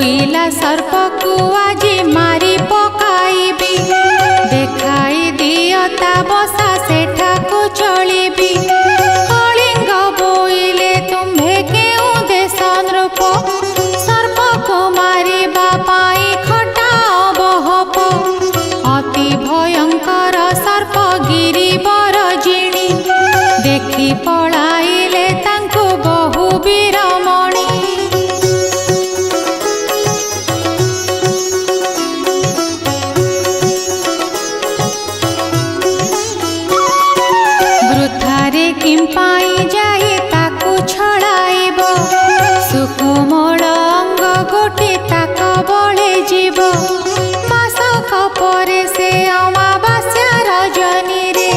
କହିଲା ସର୍ପକୁ ଆଜି ମାରି ପକାଇବି, ଦେଖାଇ ଦିଅ ତା ବସା ସେଠାକୁ ଚଳିବି। କଳିଙ୍ଗ ବୋଇଲେ ତୁମ୍ଭେ କେଉଁ ଦେଶ ନୃପ, ସର୍ପକୁ ମାରିବା ପାଇଁ ଖଟାଅ ବହପ। ଅତି ଭୟଙ୍କର ସର୍ପ ଗିରିବର ଜିଣି, ଦେଖି ପଳାଇଲେ ତାଙ୍କୁ ବହୁ ବୀରମଣି। ବୃଥାରେ କିମ୍ପାଇଁ ଯାଇ ତାକୁ ଛଳାଇବ, ସୁକୁମଳ ଅଙ୍ଗ ଗୋଟି ତାକ ବଳେ ଯିବ। ମାସକ ପରେ ସେ ଅମାବାସ୍ୟା ରଜନୀରେ,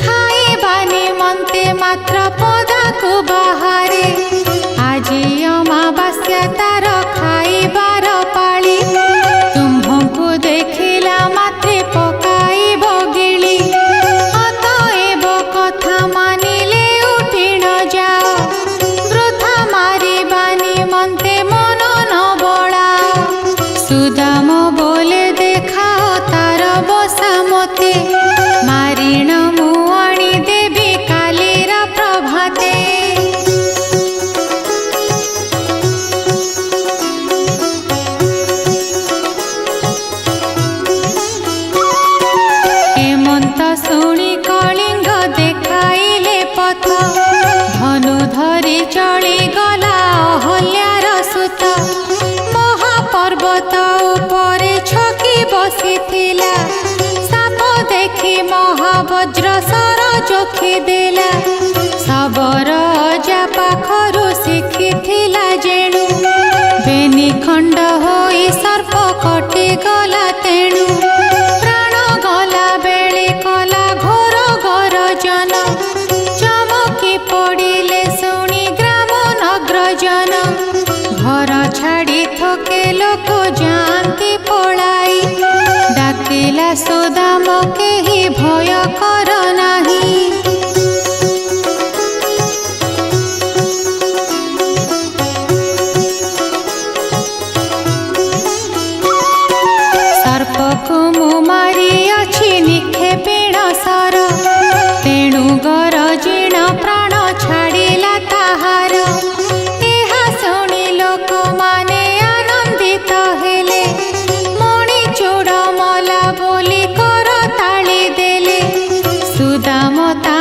ଖାଇବା ନିମନ୍ତେ ମାତ୍ର ପଦାକୁ ବାହାରେ। ଆଜି ଅମାବାସ୍ୟା ତାର ଖାଇବାର ପାଳି, ତୁମ୍ଭଙ୍କୁ ଦେଖିଲା ମାତ୍ରେ ପକାଇବ ଗିଳି। ଅତଏବ କଥା ମାନିଲେ ଉଠି ନ ଯାଅ, ବୃଥା ମାରିବା ନିମନ୍ତେ ମନ ନ ବଳାଅ। ସୁଦାମ ବୋଲେ ଦେଖାଅ ତାର ବସା ମୋତେ, ମାରିଣ ମୁଁ ଆଣି ଦେବି କାଲିର ପ୍ରଭାତେ। ହେମନ୍ତ ଶୁଣି କଳିଙ୍ଗ ଦେଖାଇଲେ ପଥ, ଧନୁ ଧରି ଚଳିଗଲା ଅହଲ୍ୟାର ସୁତ। ମହାପର୍ବତ ଉପରେ ଛକି ବସିଥିଲା, ସାପ ଦେଖି ମହାବଜ୍ର ସର ଚୋଖି ଦେଲା। ଶବର ଅଜା ପାଖରୁ ଶିଖିଥିଲା ଯେଣୁ, ବେନି ଖଣ୍ଡ ହୋଇ ସର୍ପ କଟିଗଲା ତେଣୁ। ପ୍ରାଣ ଗଲା ବେଳେ କଲା ଘୋର ଗରଜନ, ଚମକି ପଡ଼ିଲେ ଶୁଣି ଗ୍ରାମ ନଗ୍ରଜନ। ଘର ଛାଡ଼ି ଥୋକେ ଲୋକ ଯାଆନ୍ତି ପଳାଇ, ଡାକିଲା ସୁଦାମ କେହି ଭୟ କର ନାହିଁ। ସର୍ପକୁ ମୁଁ ମାରିଅଛି ନିକ୍ଷେପିଣ ସର, ତେଣୁ ଗରଜିଣ ପ୍ରାଣ ଛାଡ଼ିଲା ତାହାର। ଏହା ଶୁଣି ଲୋକମାନେ ଆନନ୍ଦିତ ହେଲେ, ମଣିଚୂଡ଼ ମଲା ବୋଲି କର ତାଳି ଦେଲେ। ସୁଦାମ ତା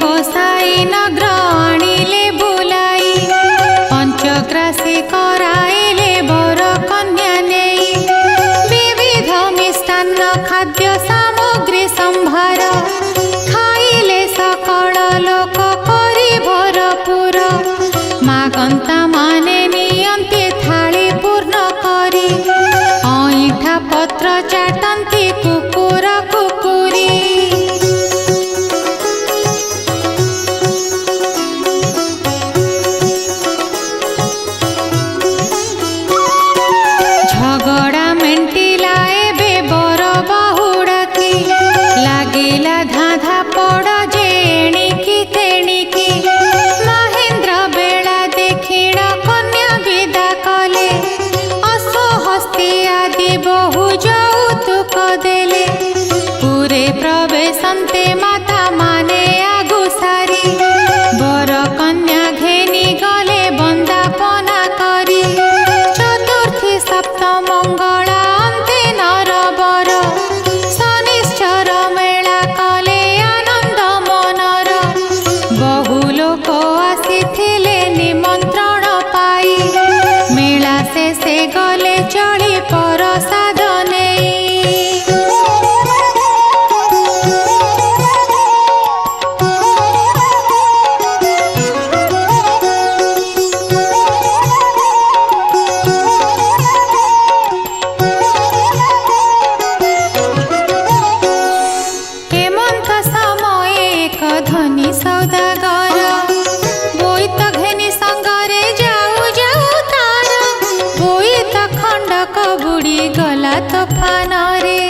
बसाई नग्र आनिले बुलाई पंचग्रासी कराइले बर कन्या नेई विविध मिष्टान्न खाद्य सामग्री संभार खाइले सकल लोक करी भरपूर मागंता माने नियंती थाली पूर्ण करी अईठा पत्र चाटंती कुकुर कुकुरी झगड़ा मेंटिला एबे बर बहुड़ाकी लागिला धाधा पड़ जे एणिकी तेणिकी महेंद्र बेला देखिण कन्या विदा कले असहस्ती आदि बहु यौतुक देले पूरे प्रवेशन्ते माता माने आगुसारी बर कन्या घेनी गले बंदापना करी चतुर्थी सप्तम मंगला अंते नरबर शनिश्चर मेला कले आनंद मनर बहु लोक आसीथिले निमंत्रण पाई मेला शेषे गले चढ़ी प्रसाद नेई हेमंत समय एक धनी सौदागर बोईत घेनी संगरे जाऊ जाऊ तार बोईत खंडक बुड़ी गला तोफान रे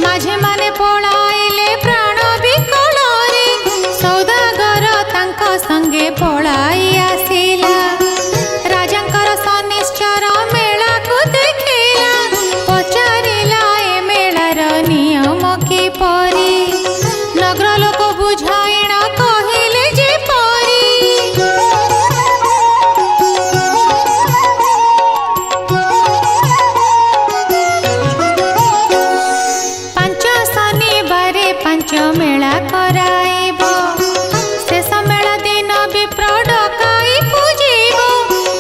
माझे माने पळाइले प्राण विकल रे सौदागर तांक संगे पळाई आसिला राजांकर शनिश्चर मेला को देखिला पचारिला ए मेलार नियम किपरि नगर लोक बुझाइण कहिले जे परी पांच शनिवारे पांच मेला कराइब शेष मेला दिन विप्र डकाई पूजिब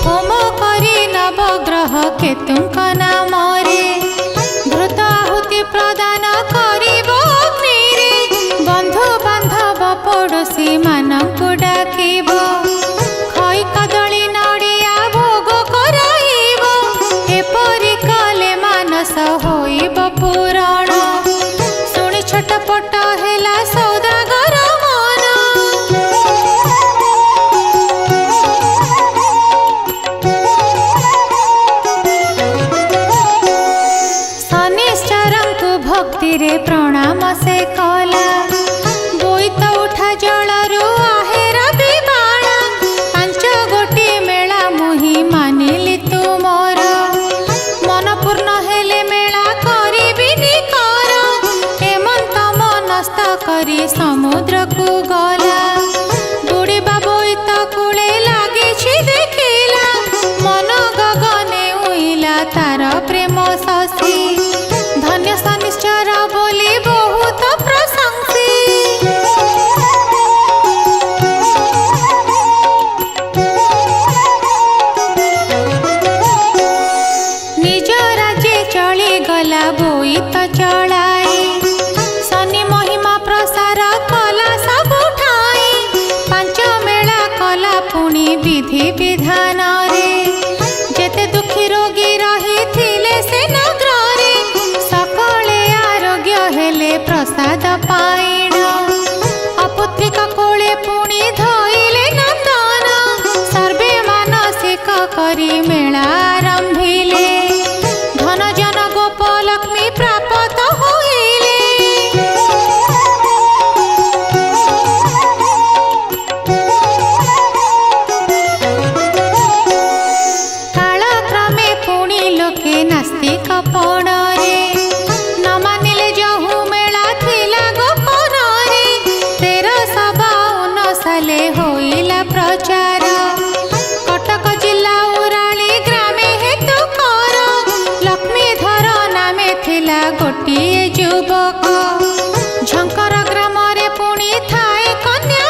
होम करी नवग्रह केतुंक नाम रे घृत आहुति प्रदान करिब अग्निरे बंधु बांधव पड़ोशी मानंकु डाकिब खई कदली नड़िया भोग कराइब एपरि कले मानस होइब पूरण शुणी छटपट हेला सौदागर मन शनिश्चरंकु भक्ति रे प्रणाम से कला बोईत उठा जलरू आहेर बिबाणा पांच गोटी मेला मुही मानिली तू मोर मन पूर्ण हेले मेला करिबिनी कर हेमंत मनस्थ करी समुद्र को गला बुड़ीबा बोईत कूले लागिछि देखिला मन गगने उइला तार प्रेम शशि धन्य शनिश्चर बोली बहुत प्रशंसी निज राज्य चली गला बोईत चलाई शनि महिमा प्रसार कला सबु ठाई पांच मेला कला पुणी विधि विधान रे जेते दुखी रोगी रही थिले से नगरे सकले आरोग्य हेले प्रसाद पाइण अपुत्रिका कोले पुणी धइले नंदन सर्वे मानसिक करी मेला आरंभिले धन जन गोप लक्ष्मी प्राप्त होइले कालक्रमे पुणी लोके नास्तिक पणरे न मानिले जहु मेला थिला गोपन रे 1352 साले होइला प्रचार कटक जिला उराली ग्रामे हेतु कर लक्ष्मीधर नामे थिला गोटिए युवक झंकर ग्राम रे पुणी थाए कन्या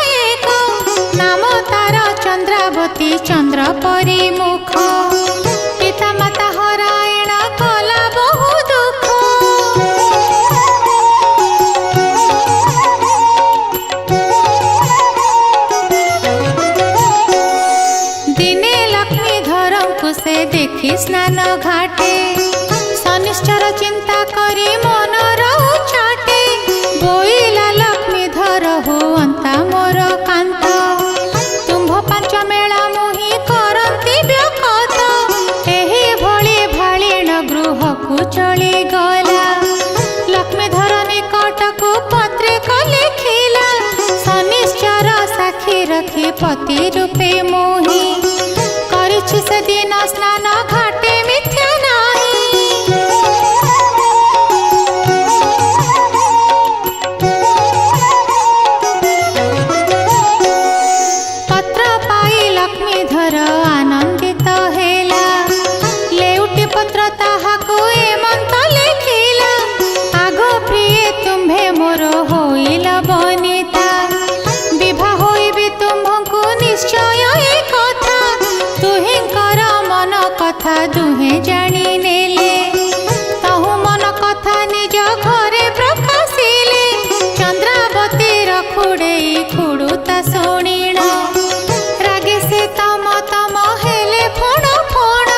ଚନ୍ଦ୍ରାବତୀ ଚନ୍ଦ୍ର ପରି ମୁଖ ପିତା ମାତା ହରାୟଣ କଲା ବହୁ ଦୁଃଖ। ଦିନେ ଲକ୍ଷ୍ମୀଧରଙ୍କୁ ସେ ଦେଖି ସ୍ନାନ ଘାଟେ ଶନିଶ୍ଚର ଚିନ୍ତା କରି ମନର ଛାଟେ ବୋଇଲା ଲକ୍ଷ୍ମୀଧର ହୁଅନ୍ତା ମୋର କାନ୍ତ ତୁମ୍ଭ ପାଞ୍ଚ ମେଳା ମୁହିଁ କରନ୍ତି ବ୍ୟକତ ଏହି ଭଳି ଭାଳିଣ ଗୃହକୁ ଚଳି ଗଲା ଲକ୍ଷ୍ମୀଧର ନିକଟକୁ ପତ୍ରିକା ଲେଖିଲା ଶନିଶ୍ଚର ସାକ୍ଷୀ ରଖି ପତି ରୂପେ ମୋହି କରିଛି ସେଦିନ ସ୍ନାନ ଘାଟେ ମିଥ୍ୟା ନାହିଁ। ପତ୍ର ପାଇ ଲକ୍ଷ୍ମୀଧର ଆନନ୍ଦିତ ହେଲା ଲେଉଟି ପତ୍ର ତାହାକୁ ଏମନ୍ତ ଲେଖିଲା ଆଗ ପ୍ରିୟେ ତୁମ୍ଭେ ମୋର ହୋଇଲ ବନିତା ବିଭା ହୋଇବି ତୁମ୍ଭଙ୍କୁ ନିଶ୍ଚୟ ଏ କଥା ଦୁହିଁଙ୍କର ମନ କଥା ଦୁହେଁ ଜାଣି ନେଲେ ତହୁ ମନ କଥା ନିଜ ଘରେ ପ୍ରକାଶିଲେ ଚନ୍ଦ୍ରାବତୀର ଖୁଡ଼େଇ ଖୁଡ଼ୁତା ଶୁଣିଣ ରାଗେ ସେ ତମ ତମ ହେଲେ ଫଣ ଫଣ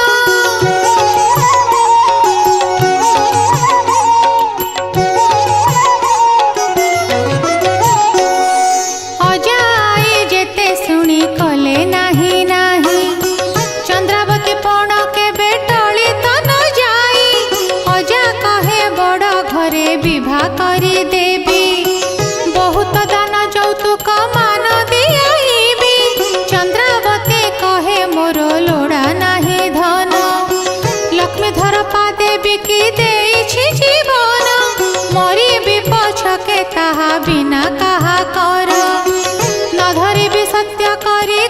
ଅଜାଇ ଯେତେ ଶୁଣି କଲେ ନାହିଁ ନାହିଁ ଚନ୍ଦ୍ରାବତୀ ପଣ କେବେ ଟଳି ତ ନ ଯାଇ ଅଜା କହେ ବଡ଼ ଘରେ ବିଭା କରି ଦେବି ବହୁତ ଦାନ ଯୌତୁକ ମାନ ଦିଆଇବି ଚନ୍ଦ୍ରାବତୀ କହେ ମୋର ଲୋଡ଼ା ନାହିଁ ଧନ ଲକ୍ଷ୍ମୀଧର ପାଦେ ବିକି ଦେଇଛି ଜୀବନ ମରିବି ପଛକେ ତାହା ବିନା କାହା କର ନ ଧରିବି ସତ୍ୟ କରି